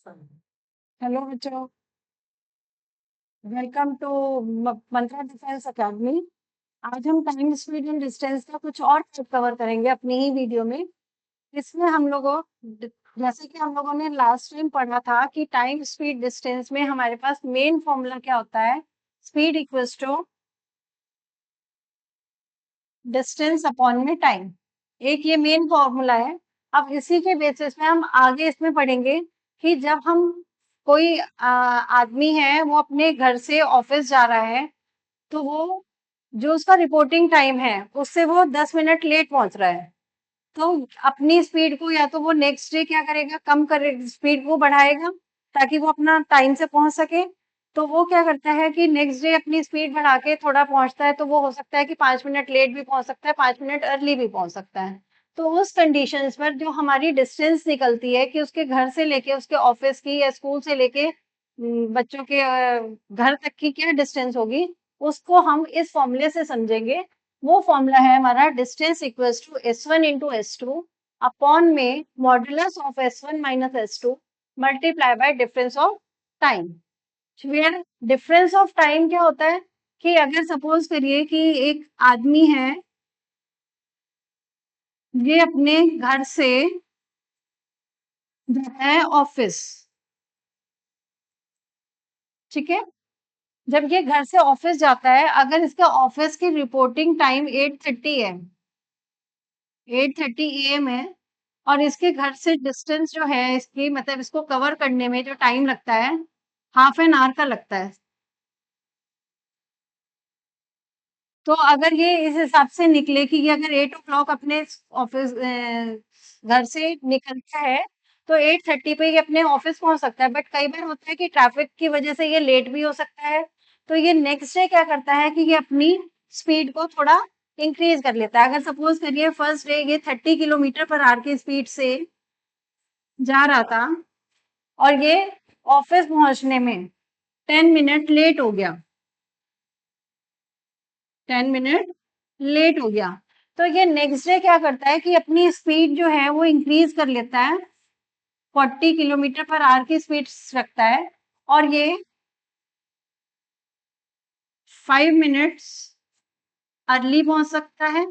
Hello बच्चों, welcome to Mantra defence academy. आज हम टाइम स्पीड एंड डिस्टेंस का कुछ और कवर करेंगे अपनी ही वीडियो में। इसमें हम लोगों जैसे कि हम लोगों ने लास्ट टाइम पढ़ा था कि टाइम स्पीड डिस्टेंस में हमारे पास मेन फॉर्मूला क्या होता है, speed equals to distance upon में टाइम। एक ये मेन फॉर्मूला है। अब इसी के बेसिस में हम आगे इसमें पढ़ेंगे कि जब हम कोई आदमी है वो अपने घर से ऑफिस जा रहा है, तो वो जो उसका रिपोर्टिंग टाइम है उससे वो 10 मिनट लेट पहुंच रहा है। तो अपनी स्पीड को या तो वो नेक्स्ट डे क्या करेगा, कम करेगा, स्पीड को बढ़ाएगा ताकि वो अपना टाइम से पहुंच सके। तो वो क्या करता है कि नेक्स्ट डे अपनी स्पीड बढ़ा के थोड़ा पहुंचता है, तो वो हो सकता है कि 5 मिनट लेट भी पहुंच सकता है, 5 मिनट अर्ली भी पहुंच सकता है। तो उस कंडीशंस पर जो हमारी डिस्टेंस निकलती है कि उसके घर से लेके उसके ऑफिस की या स्कूल से लेके बच्चों के घर तक की क्या डिस्टेंस होगी, उसको हम इस फॉर्मूले से समझेंगे। वो फॉर्मूला है हमारा distance equals to S1 into S2 upon में modulus of S1 minus S2 multiply by difference of time. Where difference of time क्या होता है कि अगर सपोज करिए कि एक आदमी है, ये अपने घर से जाता है ऑफिस, ठीक है। जब ये घर से ऑफिस जाता है, अगर इसका ऑफिस की रिपोर्टिंग टाइम 8:30 है, 8:30 AM है, और इसके घर से डिस्टेंस जो है इसकी मतलब इसको कवर करने में जो टाइम लगता है, हाफ एन आवर का लगता है। तो अगर ये इस हिसाब से निकले कि ये अगर 8 o'clock अपने ऑफिस घर से निकलता है, तो 8:30 पे ये अपने ऑफिस पहुंच सकता है। बट कई बार होता है कि ट्रैफिक की वजह से ये लेट भी हो सकता है। तो ये नेक्स्ट डे क्या करता है कि ये अपनी स्पीड को थोड़ा इंक्रीज कर लेता है। अगर सपोज करिए फर्स्ट डे ये 30 किलोमीटर पर आवर की स्पीड से जा रहा था और ये ऑफिस पहुंचने में 10 मिनट लेट हो गया, 10 मिनट लेट हो गया, तो ये नेक्स्ट डे क्या करता है कि अपनी स्पीड जो है वो इंक्रीज कर लेता है, 40 किलोमीटर पर आवर की स्पीड रखता है, और ये 5 मिनट्स अर्ली पहुंच सकता है।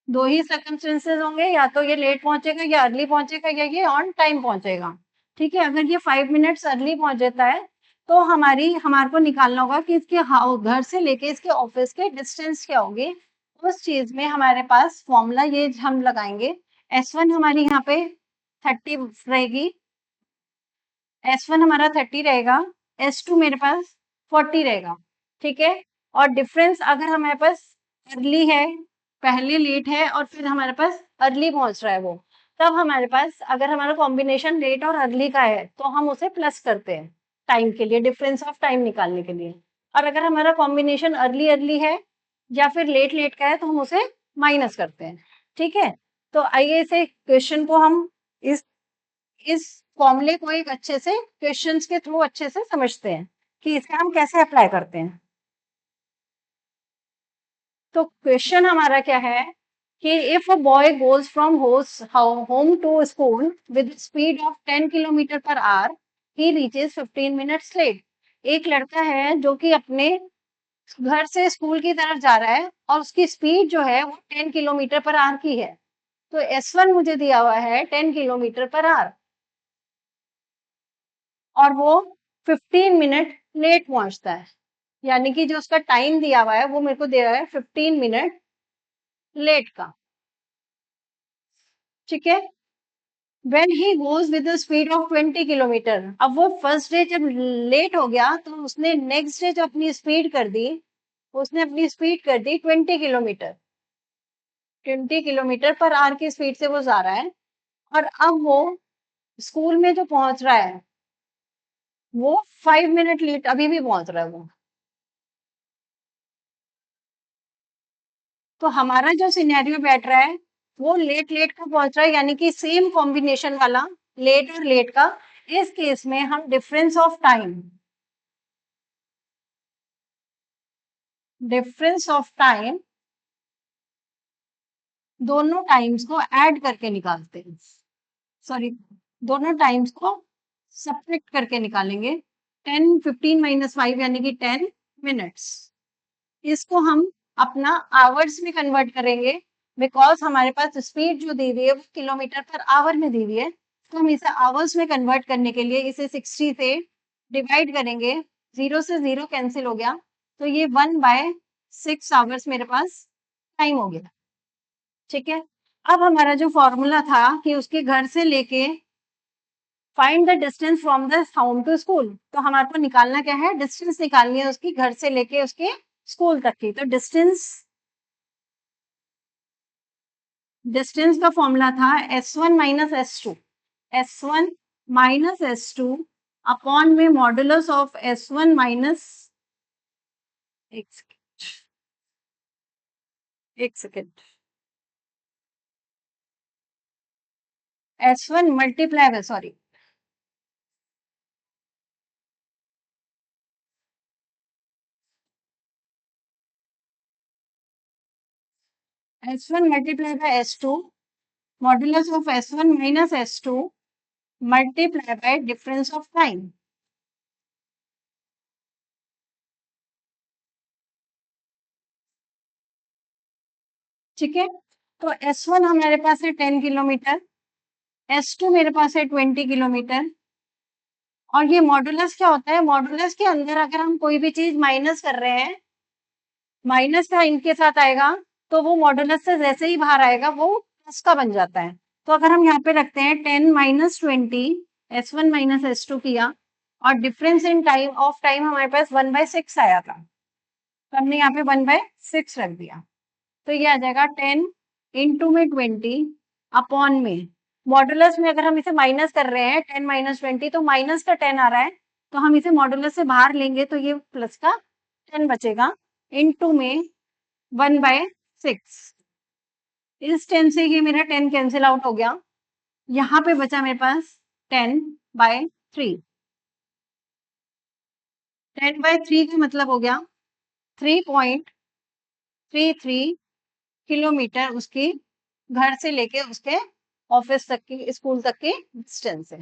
दो ही सर्कमस्टेंसेस होंगे, या तो ये लेट पहुंचेगा या अर्ली पहुंचेगा या ये ऑन टाइम पहुंचेगा, ठीक है। अगर ये 5 मिनट्स अर्ली पहुंच जाता है, तो हमारे को निकालना होगा कि इसके घर से लेके इसके ऑफिस के डिस्टेंस क्या होगी। उस चीज में हमारे पास फॉर्मूला ये हम लगाएंगे। S1 हमारी यहाँ पे 30 रहेगी, S1 हमारा 30 रहेगा, S2 मेरे पास 40 रहेगा, ठीक है। और डिफरेंस अगर हमारे पास अर्ली है, पहले लेट है और फिर हमारे पास अर्ली पहुंच रहा है वो, तब हमारे पास अगर हमारा कॉम्बिनेशन लेट और अर्ली का है तो हम उसे प्लस करते हैं टाइम के लिए, डिफरेंस ऑफ टाइम निकालने के लिए। और अगर हमारा कॉम्बिनेशन अर्ली अर्ली है या फिर लेट लेट का है तो हम उसे माइनस करते हैं, ठीक है। तो आइए इसे क्वेश्चन को हम इस इस फॉर्मूले को एक अच्छे से क्वेश्चंस के थ्रू अच्छे से समझते हैं कि इसे हम कैसे अप्लाई करते हैं। तो क्वेश्चन हमारा क्या है कि if a boy goes from home to school with speed of 10 kilometre per hour, he reaches 15 minutes late. एक लड़का है जो कि अपने घर से स्कूल की तरफ जा रहा है और उसकी स्पीड जो है वो 10 किलोमीटर पर आवर की है। तो S1 मुझे दिया हुआ है 10 किलोमीटर पर आवर, और वो 15 मिनट लेट पहुंचता है, यानी कि जो उसका टाइम दिया हुआ है वो मेरे को दे रहा है 15 मिनट लेट का, ठीक है। When he goes with speed of 20 kilometre, अब वो फर्स्ट डे जब लेट हो गया तो उसने नेक्स्ट डे जो अपनी स्पीड कर दी, उसने अपनी स्पीड कर दी 20 किलोमीटर, 20 किलोमीटर पर आवर की स्पीड से वो जा रहा है। और अब वो स्कूल में जो पहुंच रहा है वो 5 मिनट लेट अभी भी पहुंच रहा है वो। तो हमारा जो सिनेरियो बैठ रहा है वो लेट लेट का पहुंच रहा है, यानी कि सेम कॉम्बिनेशन वाला लेट और लेट का। इस केस में हम डिफरेंस ऑफ टाइम दोनों टाइम्स को ऐड करके निकालते हैं, सॉरी, दोनों टाइम्स को सब्ट्रैक्ट करके निकालेंगे। 10 15 माइनस 5 यानी कि 10 मिनट्स। इसको हम अपना आवर्स में कन्वर्ट करेंगे, बिकॉज हमारे पास स्पीड जो दी हुई है वो किलोमीटर पर आवर में दी हुई है, तो हम इसे आवर्स में कन्वर्ट करने के लिए इसे 60 से डिवाइड करेंगे। 0 से 0 कैंसिल हो गया, तो ये 1/6 आवर्स मेरे पास टाइम हो गया। ठीक है, अब हमारा जो फॉर्मूला था कि उसके घर से लेके find the distance from the home to school, तो हमारे को निकालना क्या है, डिस्टेंस निकालनी है उसकी घर से लेके उसके स्कूल तक की। तो डिस्टेंस का फॉर्मूला था S1 minus S2, S1 minus S2 upon में मॉडुलस ऑफ S1 माइनस, एक सेकेंड, S1 मल्टीप्लाई है, sorry, S1 multiply by S2 modulus of S1 minus S2 multiply by difference of time. ठीक है, तो S1 हमारे पास है 10 kilometre, S2 मेरे पास है 20 किलोमीटर, और ये मॉडुलस क्या होता है, मॉडुलस के अंदर अगर हम कोई भी चीज माइनस कर रहे हैं, माइनस का इनके साथ आएगा, तो वो मॉडुलस से जैसे ही बाहर आएगा वो प्लस का बन जाता है। तो अगर हम यहाँ पे रखते हैं 10 माइनस 20, S1 माइनस S2 किया, और difference in time of time हमारे पास 1/6 आया था, तो हमने यहाँ पे 1/6 रख दिया, तो ये आ जाएगा 10 इंटू में 20 अपॉन में मॉडुलस में, अगर हम इसे माइनस कर रहे हैं 10 माइनस 20 तो माइनस का 10 आ रहा है, तो हम इसे मॉडुलस से बाहर लेंगे तो ये प्लस का 10 बचेगा, इंटू में 1/6। इस 10 से ये मेरा 10 कैंसिल आउट हो गया, यहाँ पे बचा मेरे पास 10/3। 10/3 का मतलब हो गया 3.33 किलोमीटर उसकी घर से लेके उसके ऑफिस तक की, स्कूल तक की डिस्टेंस है।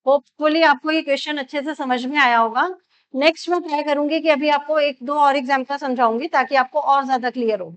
होपफुली आपको ये क्वेश्चन अच्छे से समझ में आया होगा। नेक्स्ट मैं ट्राई करूंगी कि अभी आपको एक दो और एग्जाम्पल समझाऊंगी ताकि आपको और ज्यादा क्लियर हो।